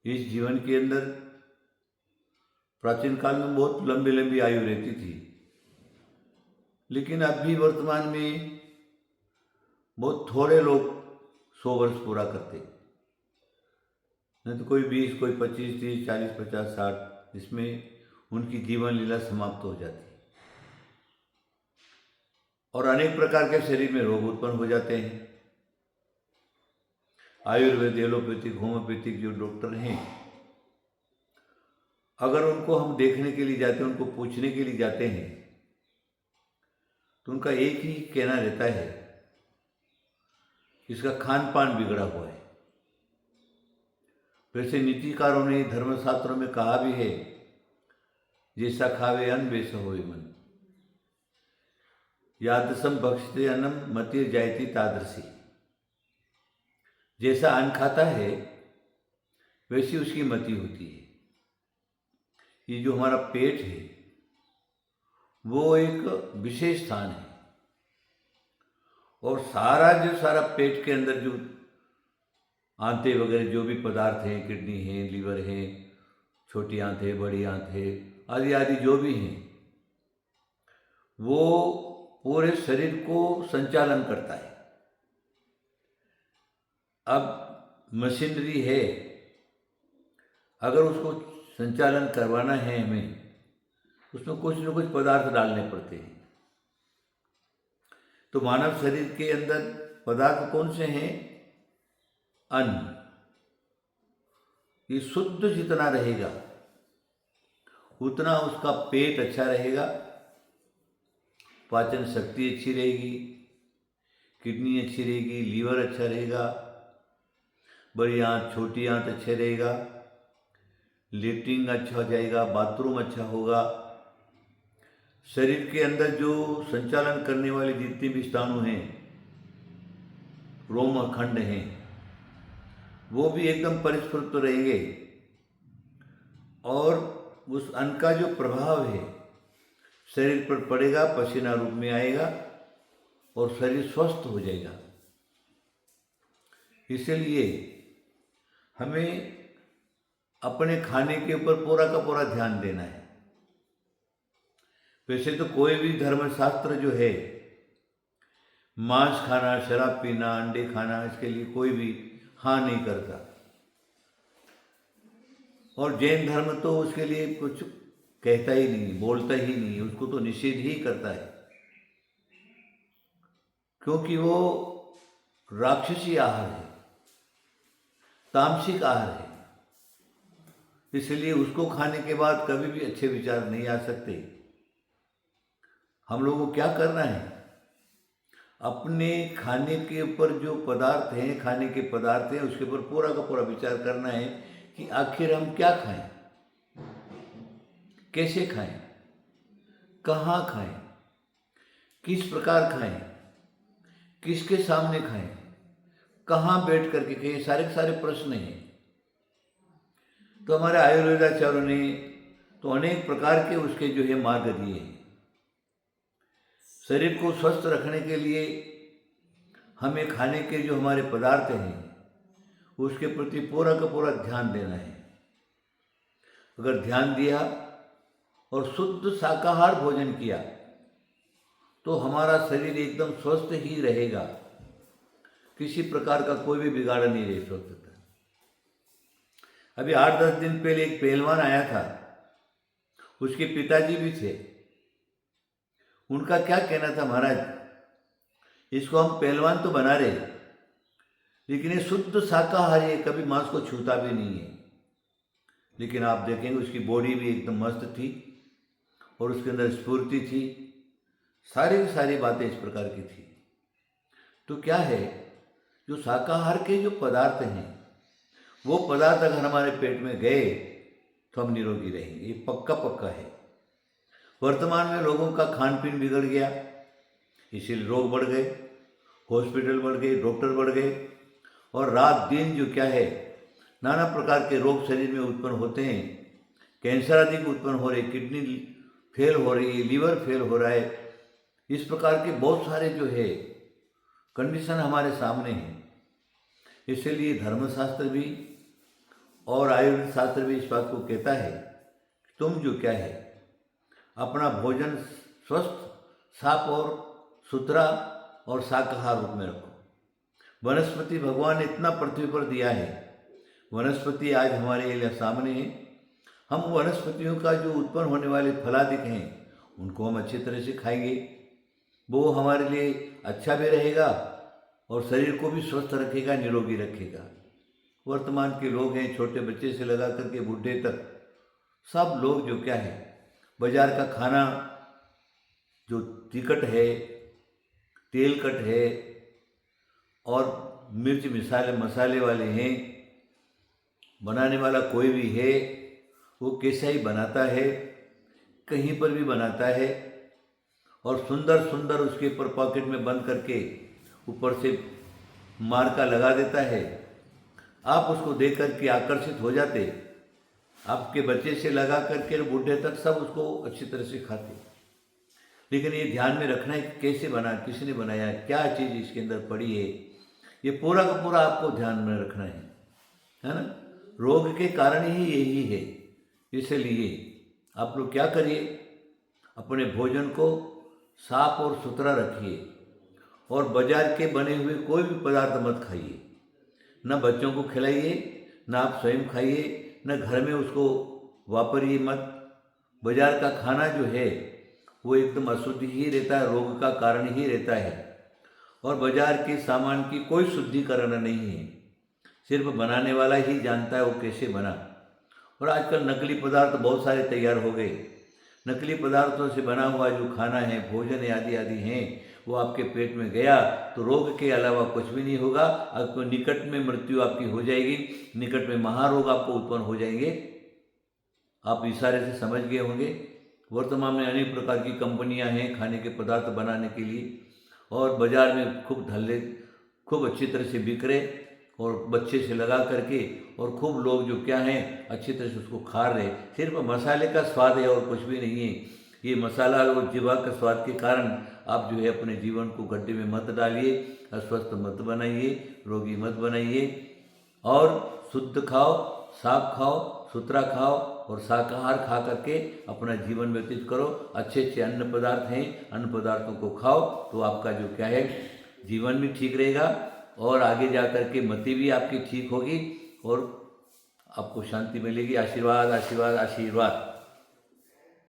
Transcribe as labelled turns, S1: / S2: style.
S1: इस जीवन के अंदर प्राचीन काल में बहुत लंबी लंबी आयु रहती थी, लेकिन अब भी वर्तमान में बहुत थोड़े लोग 100 वर्ष पूरा करते। नहीं तो कोई 20, कोई 25, 30, 40, 50, 60, इसमें उनकी जीवन लीला समाप्त हो जाती है और अनेक प्रकार के शरीर में रोग उत्पन्न हो जाते हैं। आयुर्वेद, एलोपैथिक, होम्योपैथिक जो डॉक्टर हैं, अगर उनको हम देखने के लिए जाते हैं, उनको पूछने के लिए जाते हैं, तो उनका एक ही कहना रहता है, इसका खान पान बिगड़ा हुआ है। वैसे नीतिकारों ने धर्मशास्त्रों में कहा भी है, जैसा खावे अन्न वैसा होए मन, यादसम भक्षते अन्नम मतिर जायती तादृशी। जैसा अन्न खाता है वैसी उसकी मति होती है। ये जो हमारा पेट है वो एक विशेष स्थान है, और सारा पेट के अंदर जो आंतें वगैरह जो भी पदार्थ हैं, किडनी है, लीवर है, छोटी आंत है, बड़ी आंत है, आदि आदि जो भी हैं, वो पूरे शरीर को संचालन करता है। अब मशीनरी है, अगर उसको संचालन करवाना है हमें, उसमें कुछ न कुछ पदार्थ डालने पड़ते हैं। तो मानव शरीर के अंदर पदार्थ कौन से हैं? अन्न। ये शुद्ध जितना रहेगा उतना उसका पेट अच्छा रहेगा, पाचन शक्ति अच्छी रहेगी, किडनी अच्छी रहेगी, लीवर अच्छा रहेगा, बड़ी आंत छोटी आंत अच्छा रहेगा, लेटरिन अच्छा हो जाएगा, बाथरूम अच्छा होगा। शरीर के अंदर जो संचालन करने वाले जितने भी स्थानु हैं, रोम खंड हैं, वो भी एकदम परिस्फुट रहेंगे, और उस अन्न का जो प्रभाव है शरीर पर पड़ेगा, पसीना रूप में आएगा और शरीर स्वस्थ हो जाएगा। इसलिए हमें अपने खाने के ऊपर पूरा का पूरा ध्यान देना है। वैसे तो कोई भी धर्मशास्त्र जो है, मांस खाना, शराब पीना, अंडे खाना, इसके लिए कोई भी हाँ नहीं करता, और जैन धर्म तो उसके लिए कुछ कहता ही नहीं, बोलता ही नहीं, उसको तो निषेध ही करता है, क्योंकि वो राक्षसी आहार है, तामसिक आहार है। इसलिए उसको खाने के बाद कभी भी अच्छे विचार नहीं आ सकते। हम लोगों को क्या करना है? अपने खाने के ऊपर जो पदार्थ हैं, खाने के पदार्थ हैं, उसके ऊपर पूरा का पूरा विचार करना है कि आखिर हम क्या खाएं, कैसे खाएं, कहाँ खाएं, किस प्रकार खाएं, किसके सामने खाएं, कहाँ बैठ करके खाएं, सारे के सारे प्रश्न हैं। तो हमारे आयुर्वेदाचार्यों ने तो अनेक प्रकार के उसके जो है मार्ग दिए हैं। शरीर को स्वस्थ रखने के लिए हमें खाने के जो हमारे पदार्थ हैं उसके प्रति पूरा का पूरा ध्यान देना है। अगर ध्यान दिया और शुद्ध शाकाहार भोजन किया तो हमारा शरीर एकदम स्वस्थ ही रहेगा, किसी प्रकार का कोई भी बिगाड़ नहीं रह सकता। अभी 8-10 दिन पहले एक पहलवान आया था, उसके पिताजी भी थे। उनका क्या कहना था, महाराज इसको हम पहलवान तो बना रहे, लेकिन ये शुद्ध शाकाहारी है, कभी मांस को छूता भी नहीं है। लेकिन आप देखेंगे उसकी बॉडी भी एकदम मस्त थी और उसके अंदर स्फूर्ति थी, सारी की सारी बातें इस प्रकार की थी। तो क्या है, जो शाकाहार के जो पदार्थ हैं वो पदार्थ अगर हमारे पेट में गए तो हम निरोगी रहेंगे, ये पक्का है। वर्तमान में लोगों का खान पीन बिगड़ गया, इसीलिए रोग बढ़ गए, हॉस्पिटल बढ़ गए, डॉक्टर बढ़ गए, और रात दिन जो क्या है नाना प्रकार के रोग शरीर में उत्पन्न होते हैं। कैंसर आदि के उत्पन्न हो रहे, किडनी फेल हो रही है, लीवर फेल हो रहा है, इस प्रकार के बहुत सारे जो है कंडीशन हमारे सामने हैं। इसलिए धर्मशास्त्र भी और आयुर्वेद शास्त्र भी इस बात को कहता है कि तुम जो क्या है अपना भोजन स्वस्थ, साफ और सुथरा और शाकाहार रूप में रखो। वनस्पति भगवान ने इतना पृथ्वी पर दिया है, वनस्पति आज हमारे लिए सामने है। हम वनस्पतियों का जो उत्पन्न होने वाले फलादिक हैं उनको हम अच्छी तरह से खाएंगे, वो हमारे लिए अच्छा भी रहेगा और शरीर को भी स्वस्थ रखेगा, निरोगी रखेगा। वर्तमान के लोग हैं, छोटे बच्चे से लगा करके बूढ़े तक, सब लोग जो क्या है बाजार का खाना जो तिखट है, तेल कट है और मिर्च मसाले वाले हैं, बनाने वाला कोई भी है वो कैसा ही बनाता है, कहीं पर भी बनाता है और सुंदर सुंदर उसके ऊपर पॉकेट में बंद करके ऊपर से मार्का लगा देता है। आप उसको देख करके आकर्षित हो जाते, आपके बच्चे से लगा करके बूढ़े तक सब उसको अच्छी तरह से खाते। लेकिन ये ध्यान में रखना है कि कैसे बना, किसने बनाया, क्या चीज़ इसके अंदर पड़ी है, ये पूरा का पूरा आपको ध्यान में रखना है ना। रोग के कारण ही यही है, इसलिए आप लोग क्या करिए, अपने भोजन को साफ और सुथरा रखिए और बाजार के बने हुए कोई भी पदार्थ मत खाइए, न बच्चों को खिलाइए, न आप स्वयं खाइए, न घर में उसको वापरिए मत। बाजार का खाना जो है वो एकदम अशुद्ध ही रहता है, रोग का कारण ही रहता है और बाजार के सामान की कोई शुद्धिकरण नहीं है, सिर्फ बनाने वाला ही जानता है वो कैसे बना। और आजकल नकली पदार्थ बहुत सारे तैयार हो गए, नकली पदार्थों से बना हुआ जो खाना है, भोजन है, आदि आदि हैं, वो आपके पेट में गया तो रोग के अलावा कुछ भी नहीं होगा। आपको निकट में मृत्यु आपकी हो जाएगी, निकट में महारोग आपको उत्पन्न हो जाएंगे। आप इशारे से समझ गए होंगे। वर्तमान में अनेक प्रकार की कंपनियां हैं खाने के पदार्थ बनाने के लिए और बाजार में खूब अच्छी तरह से बिक रहे और बच्चे से लगा करके और खूब लोग जो क्या हैं अच्छी तरह से उसको खा रहे। सिर्फ मसाले का स्वाद है और कुछ भी नहीं है। ये मसाला और जीवा का स्वाद के कारण आप जो है अपने जीवन को गड्ढे में मत डालिए, अस्वस्थ मत बनाइए, रोगी मत बनाइए और शुद्ध खाओ, साफ खाओ, सुथरा खाओ और शाकाहार खा करके अपना जीवन व्यतीत करो। अच्छे अच्छे अन्न पदार्थ हैं, अन्न पदार्थों को खाओ तो आपका जो क्या है जीवन भी ठीक रहेगा और आगे जा कर के मति भी आपकी ठीक होगी और आपको शांति मिलेगी। आशीर्वाद आशीर्वाद आशीर्वाद।